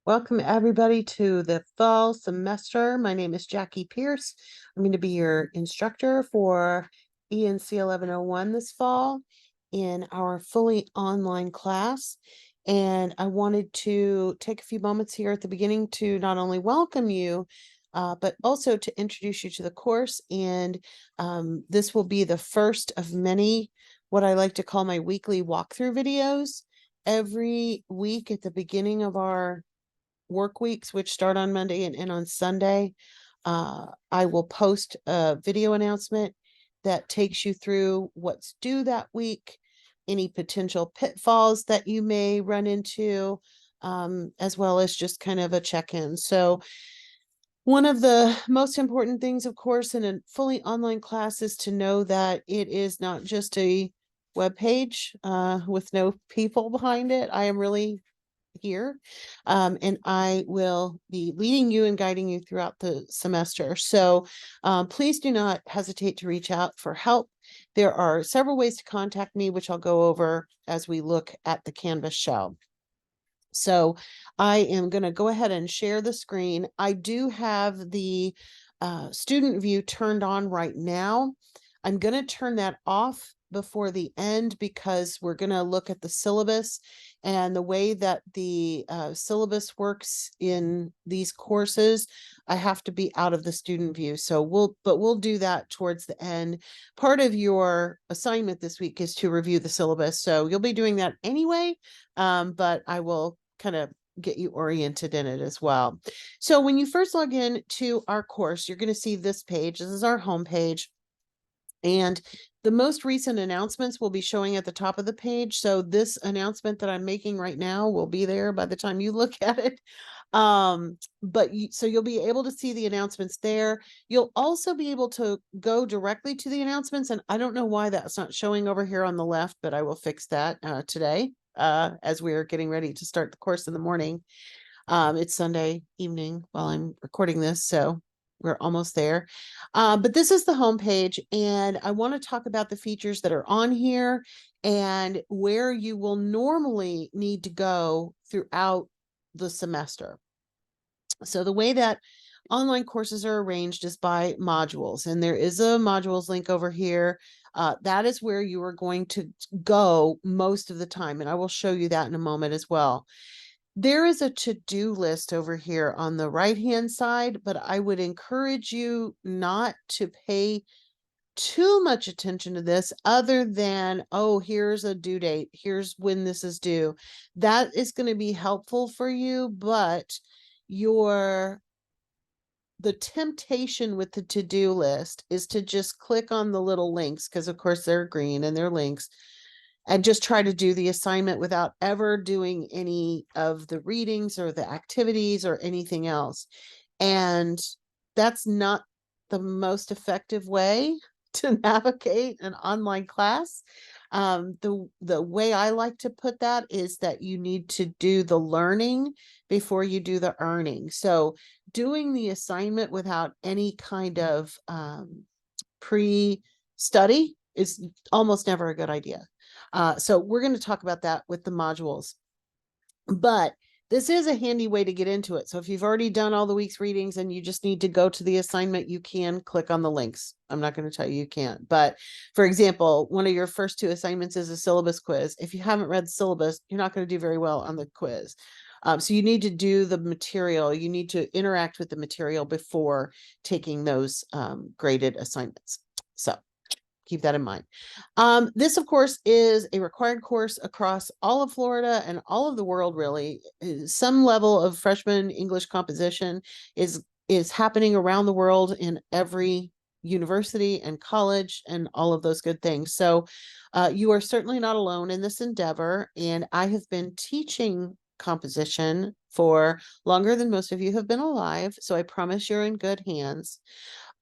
Welcome everybody to the fall semester. My name is Jackie Pierce. I'm going to be your instructor for ENC1101 this fall in our fully online class. And I wanted to take a few moments here at the beginning to not only welcome you, but also to introduce you to the course. And this will be the first of many, what I like to call my weekly walkthrough videos. Every week at the beginning of our work weeks, which start on Monday and end on Sunday, I will post a video announcement that takes you through what's due that week, any potential pitfalls that you may run into, as well as just kind of a check-in. So one of the most important things, of course, in a fully online class is to know that it is not just a web page with no people behind it. I am really here, and I will be leading you and guiding you throughout the semester. So please do not hesitate to reach out for help. There are several ways to contact me, which I'll go over as we look at the Canvas shell. So I am going to go ahead and share the screen. I do have the student view turned on right now. I'm going to turn that off before the end because we're going to look at the syllabus and the way that the syllabus works in these courses. I have to be out of the student view. So we'll do that towards the end. Part of your assignment this week is to review the syllabus. So you'll be doing that anyway, but I will kind of get you oriented in it as well. So when you first log in to our course, you're going to see this page. This is our home page. And the most recent announcements will be showing at the top of the page. So this announcement that I'm making right now will be there by the time you look at it. So you'll be able to see the announcements there. You'll also be able to go directly to the announcements. And I don't know why that's not showing over here on the left, but I will fix that today as we are getting ready to start the course in the morning. It's Sunday evening while I'm recording this, so we're almost there. But this is the home page, and I want to talk about the features that are on here and where you will normally need to go throughout the semester. So the way that online courses are arranged is by modules, and there is a modules link over here. That is where you are going to go most of the time, and I will show you that in a moment as well. There is a to-do list over here on the right-hand side, but I would encourage you not to pay too much attention to this other than, oh, here's a due date. Here's when this is due. That is going to be helpful for you, but the temptation with the to-do list is to just click on the little links, because of course they're green and they're links, and just try to do the assignment without ever doing any of the readings or the activities or anything else. And that's not the most effective way to navigate an online class. The way I like to put that is that you need to do the learning before you do the earning. So doing the assignment without any kind of pre-study is almost never a good idea. So we're going to talk about that with the modules, but this is a handy way to get into it. So if you've already done all the week's readings and you just need to go to the assignment, you can click on the links. I'm not going to tell you can't, but for example, one of your first two assignments is a syllabus quiz. If you haven't read the syllabus, you're not going to do very well on the quiz. So you need to do the material. You need to interact with the material before taking those graded assignments. So keep that in mind. This, of course, is a required course across all of Florida and all of the world, really. Some level of freshman English composition is happening around the world in every university and college and all of those good things. So you are certainly not alone in this endeavor. And I have been teaching composition for longer than most of you have been alive. So I promise you're in good hands.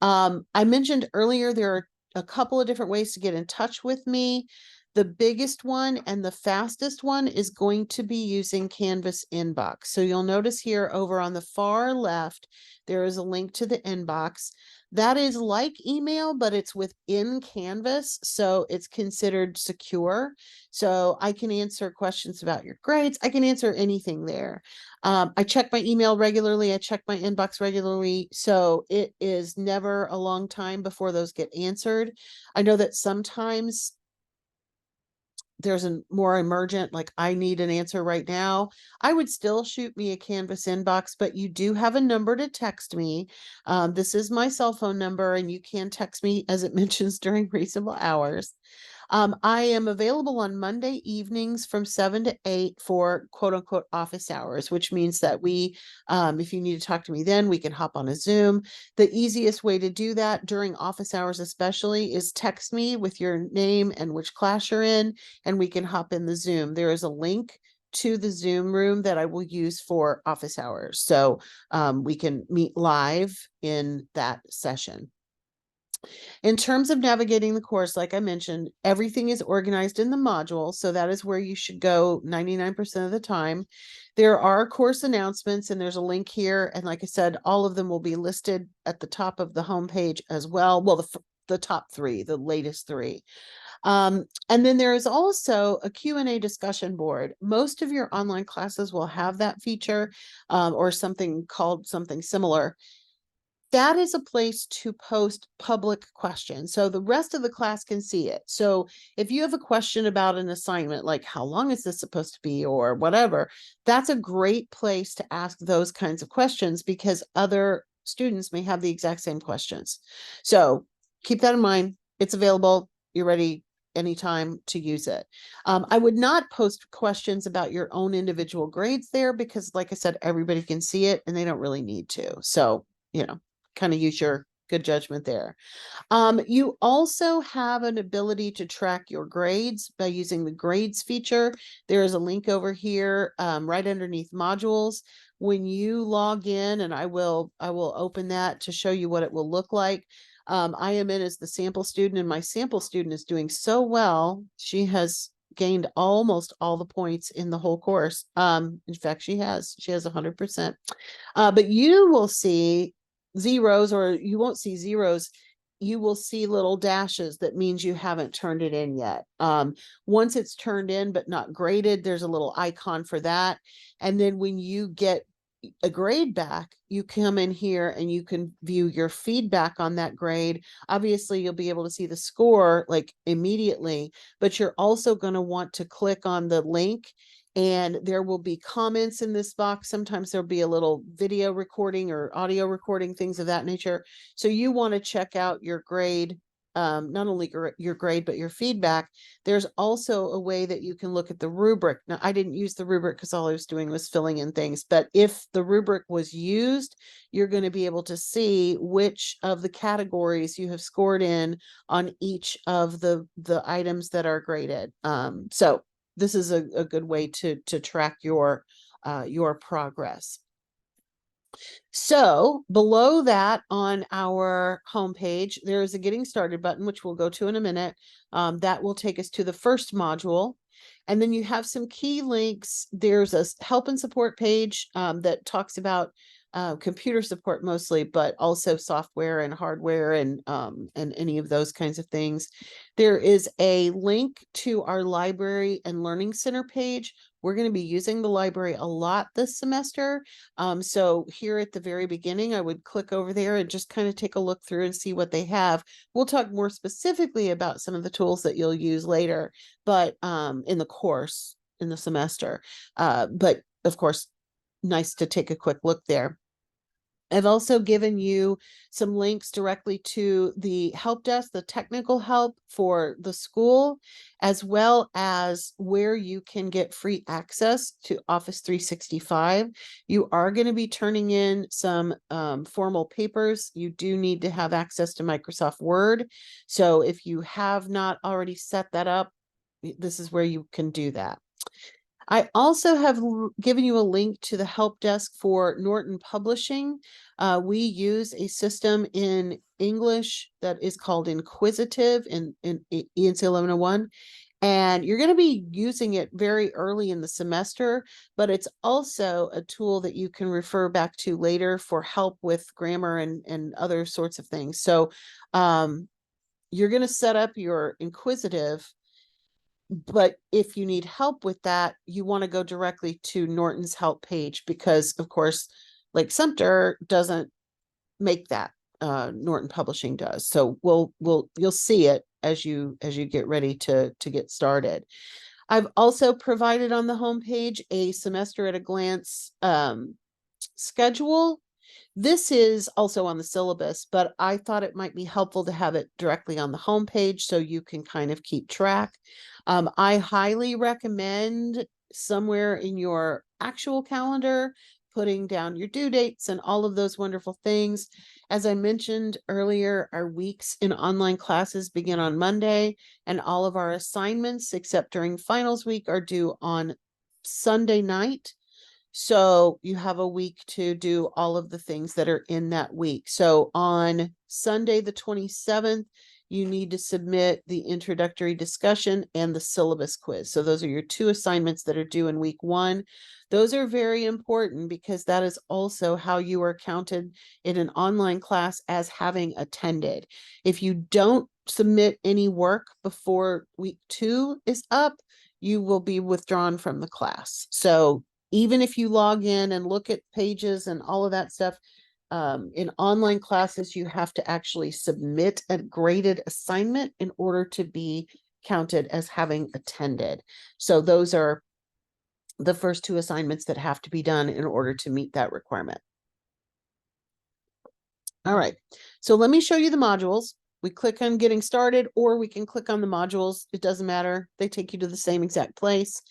I mentioned earlier there are a couple of different ways to get in touch with me. The biggest one and the fastest one is going to be using Canvas Inbox. So you'll notice here over on the far left, there is a link to the inbox. That is like email, but it's within Canvas, so it's considered secure. So I can answer questions about your grades. I can answer anything there. I check my email regularly. I check my inbox regularly. So it is never a long time before those get answered. I know that sometimes there's a more emergent, like I need an answer right now, I would still shoot me a Canvas inbox, but you do have a number to text me. This is my cell phone number, and you can text me as it mentions during reasonable hours. I am available on Monday evenings from 7 to 8 for quote unquote office hours, which means that if you need to talk to me then, we can hop on a Zoom. The easiest way to do that during office hours especially is text me with your name and which class you're in, and we can hop in the Zoom. There is a link to the Zoom room that I will use for office hours. So we can meet live in that session. In terms of navigating the course, like I mentioned, everything is organized in the module. So that is where you should go 99% of the time. There are course announcements, and there's a link here. And like I said, all of them will be listed at the top of the homepage as well. Well, the top three, the latest three. And then there is also a Q&A discussion board. Most of your online classes will have that feature or something called something similar. That is a place to post public questions. So the rest of the class can see it. So if you have a question about an assignment, like how long is this supposed to be or whatever, that's a great place to ask those kinds of questions because other students may have the exact same questions. So keep that in mind. It's available. You're ready anytime to use it. I would not post questions about your own individual grades there because, like I said, everybody can see it and they don't really need to. So, kind of use your good judgment there. You also have an ability to track your grades by using the grades feature. There is a link over here right underneath modules. When you log in, and I will open that to show you what it will look like. I am in as the sample student, and my sample student is doing so well. She has gained almost all the points in the whole course. In fact, she has 100%. But you will see zeros, or you won't see zeros. You will see little dashes. That means you haven't turned it in yet. Once it's turned in but not graded, there's a little icon for that. And then when you get a grade back, you come in here and you can view your feedback on that grade. Obviously, you'll be able to see the score like immediately, but you're also going to want to click on the link, and there will be comments in this box. Sometimes there'll be a little video recording or audio recording, things of that nature. So you want to check out your grade, not only your grade, but your feedback. There's also a way that you can look at the rubric. Now, I didn't use the rubric because all I was doing was filling in things. But if the rubric was used, you're going to be able to see which of the categories you have scored in on each of the items that are graded. So this is a good way to track your progress. So below that on our homepage, there is a getting started button, which we'll go to in a minute. That will take us to the first module. And then you have some key links. There's a help and support page that talks about computer support mostly, but also software and hardware and any of those kinds of things. There is a link to our library and learning center page. We're going to be using the library a lot this semester. So here at the very beginning, I would click over there and just kind of take a look through and see what they have. We'll talk more specifically about some of the tools that you'll use later, but in the course, in the semester. But of course, nice to take a quick look there. I've also given you some links directly to the help desk, the technical help for the school, as well as where you can get free access to Office 365. You are going to be turning in some formal papers. You do need to have access to Microsoft Word. So if you have not already set that up, this is where you can do that. I also have given you a link to the help desk for Norton Publishing. We use a system in English that is called Inquisitive in ENC1101. And you're going to be using it very early in the semester, but it's also a tool that you can refer back to later for help with grammar and other sorts of things. So you're going to set up your inquisitive, but if you need help with that, you want to go directly to Norton's help page because, of course, Lake Sumter doesn't make that. Norton Publishing does. So you'll see it as you get ready to get started. I've also provided on the homepage a semester at a glance schedule. This is also on the syllabus, but I thought it might be helpful to have it directly on the homepage so you can kind of keep track. I highly recommend somewhere in your actual calendar putting down your due dates and all of those wonderful things. As I mentioned earlier, our weeks in online classes begin on Monday, and all of our assignments, except during finals week, are due on Sunday night. So you have a week to do all of the things that are in that week. So on Sunday, the 27th, you need to submit the introductory discussion and the syllabus quiz. So those are your two assignments that are due in week 1. Those are very important because that is also how you are counted in an online class as having attended. If you don't submit any work before week 2 is up, you will be withdrawn from the class. So even if you log in and look at pages and all of that stuff, in online classes, you have to actually submit a graded assignment in order to be counted as having attended. So those are the first 2 assignments that have to be done in order to meet that requirement. All right, so let me show you the modules. We click on getting started, or we can click on the modules. It doesn't matter. They take you to the same exact place.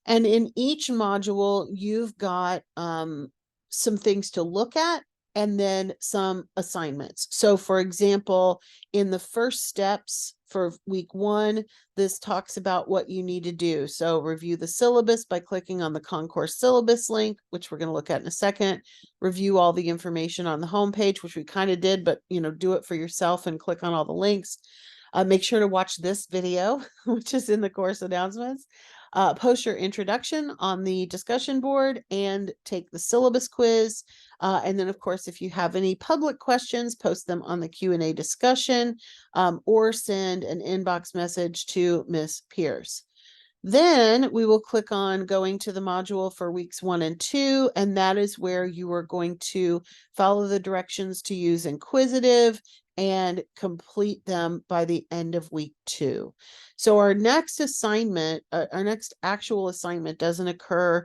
And in each module, you've got some things to look at and then some assignments. So for example, in the first steps for week 1, this talks about what you need to do. So review the syllabus by clicking on the concourse syllabus link, which we're going to look at in a second. Review all the information on the homepage, which we kind of did, but do it for yourself and click on all the links. Make sure to watch this video, which is in the course announcements. Post your introduction on the discussion board and take the syllabus quiz. And then, of course, if you have any public questions, post them on the Q&A discussion or send an inbox message to Miss Pierce. Then we will click on going to the module for weeks 1 and 2, and that is where you are going to follow the directions to use inquisitive and complete them by the end of week 2. So our next assignment, our next actual assignment doesn't occur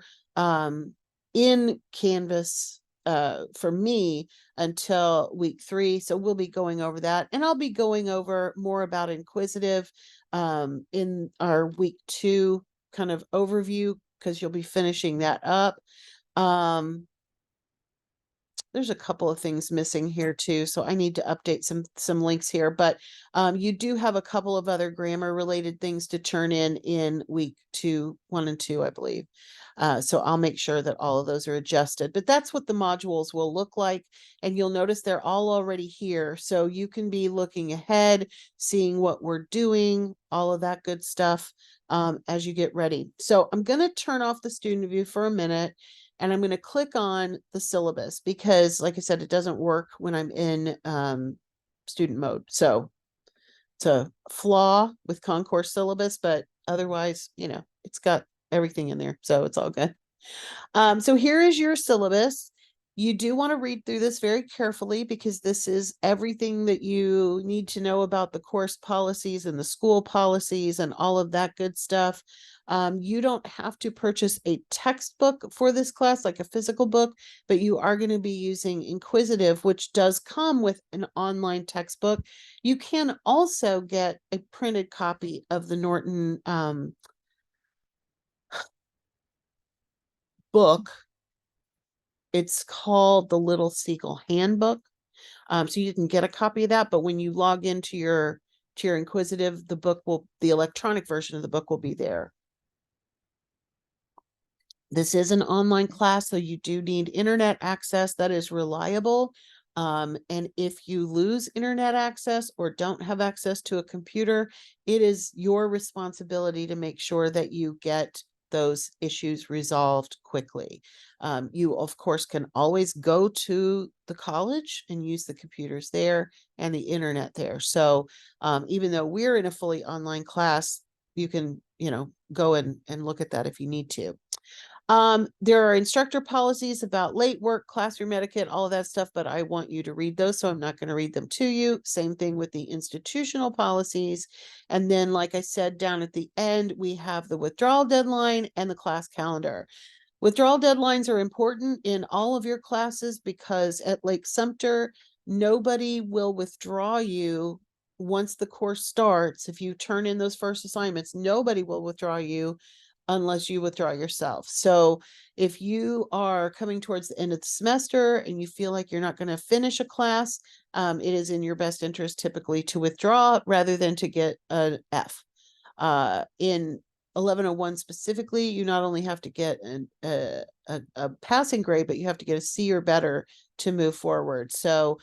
in Canvas for me until week 3. So we'll be going over that, and I'll be going over more about inquisitive in our week 2 kind of overview, because you'll be finishing that up. There's a couple of things missing here too, so I need to update some links here, but you do have a couple of other grammar related things to turn in week 1 and 2, I believe. So I'll make sure that all of those are adjusted, but that's what the modules will look like. And you'll notice they're all already here. So you can be looking ahead, seeing what we're doing, all of that good stuff as you get ready. So I'm going to turn off the student view for a minute, and I'm going to click on the syllabus because, like I said, it doesn't work when I'm in student mode. So it's a flaw with concourse syllabus, but otherwise, it's got everything in there. So it's all good. So here is your syllabus. You do want to read through this very carefully because this is everything that you need to know about the course policies and the school policies and all of that good stuff. You don't have to purchase a textbook for this class, like a physical book, but you are going to be using Inquisitive, which does come with an online textbook. You can also get a printed copy of the Norton book. It's called the Little Seagull Handbook. So you can get a copy of that, but when you log into your Inquisitive, the electronic version of the book will be there. This is an online class, so you do need internet access that is reliable. And if you lose internet access or don't have access to a computer, it is your responsibility to make sure that you get those issues resolved quickly. You, of course, can always go to the college and use the computers there and the internet there. So even though we're in a fully online class, you can, go and look at that if you need to. There are instructor policies about late work, classroom etiquette, all of that stuff, but I want you to read those, so I'm not going to read them to you. Same thing with the institutional policies. And then, like I said, down at the end, we have the withdrawal deadline and the class calendar. Withdrawal deadlines are important in all of your classes because at Lake Sumter, nobody will withdraw you once the course starts. If you turn in those first assignments, nobody will withdraw you unless you withdraw yourself. So if you are coming towards the end of the semester and you feel like you're not going to finish a class, it is in your best interest typically to withdraw rather than to get an F. In 1101 specifically, you not only have to get a passing grade, but you have to get a C or better to move forward. So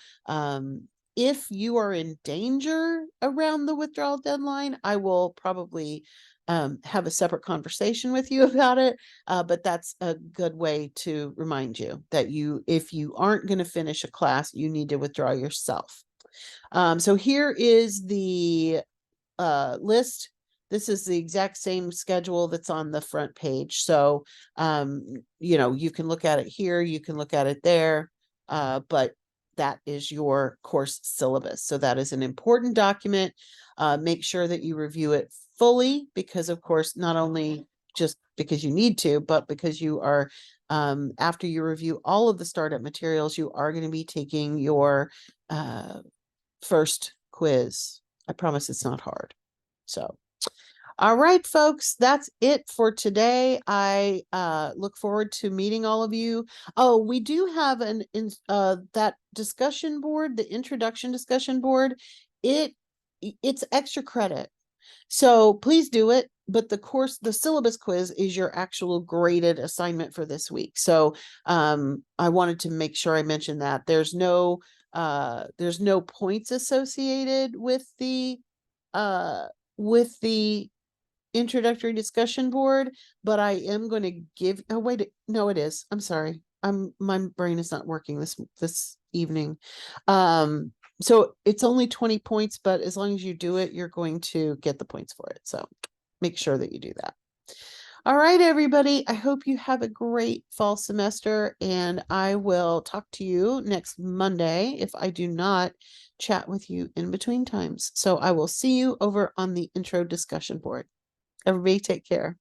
if you are in danger around the withdrawal deadline, I will probably have a separate conversation with you about it. But that's a good way to remind you that if you aren't going to finish a class, you need to withdraw yourself. So here is the list. This is the exact same schedule that's on the front page. So, you can look at it here, you can look at it there, but that is your course syllabus. So that is an important document. Make sure that you review it fully because, of course, not only just because you need to, but because you are, after you review all of the startup materials, you are going to be taking your first quiz. I promise it's not hard. So, all right, folks, that's it for today. I look forward to meeting all of you. Oh, we do have that discussion board, the introduction discussion board. It's extra credit. So please do it. But the syllabus quiz is your actual graded assignment for this week. So I wanted to make sure I mentioned that. There's no points associated with the introductory discussion board, but I am going to give, oh wait, no, it is. I'm sorry. My brain is not working this evening. So it's only 20 points, but as long as you do it, you're going to get the points for it. So make sure that you do that. All right, everybody. I hope you have a great fall semester, and I will talk to you next Monday if I do not chat with you in between times. So I will see you over on the intro discussion board. Everybody take care.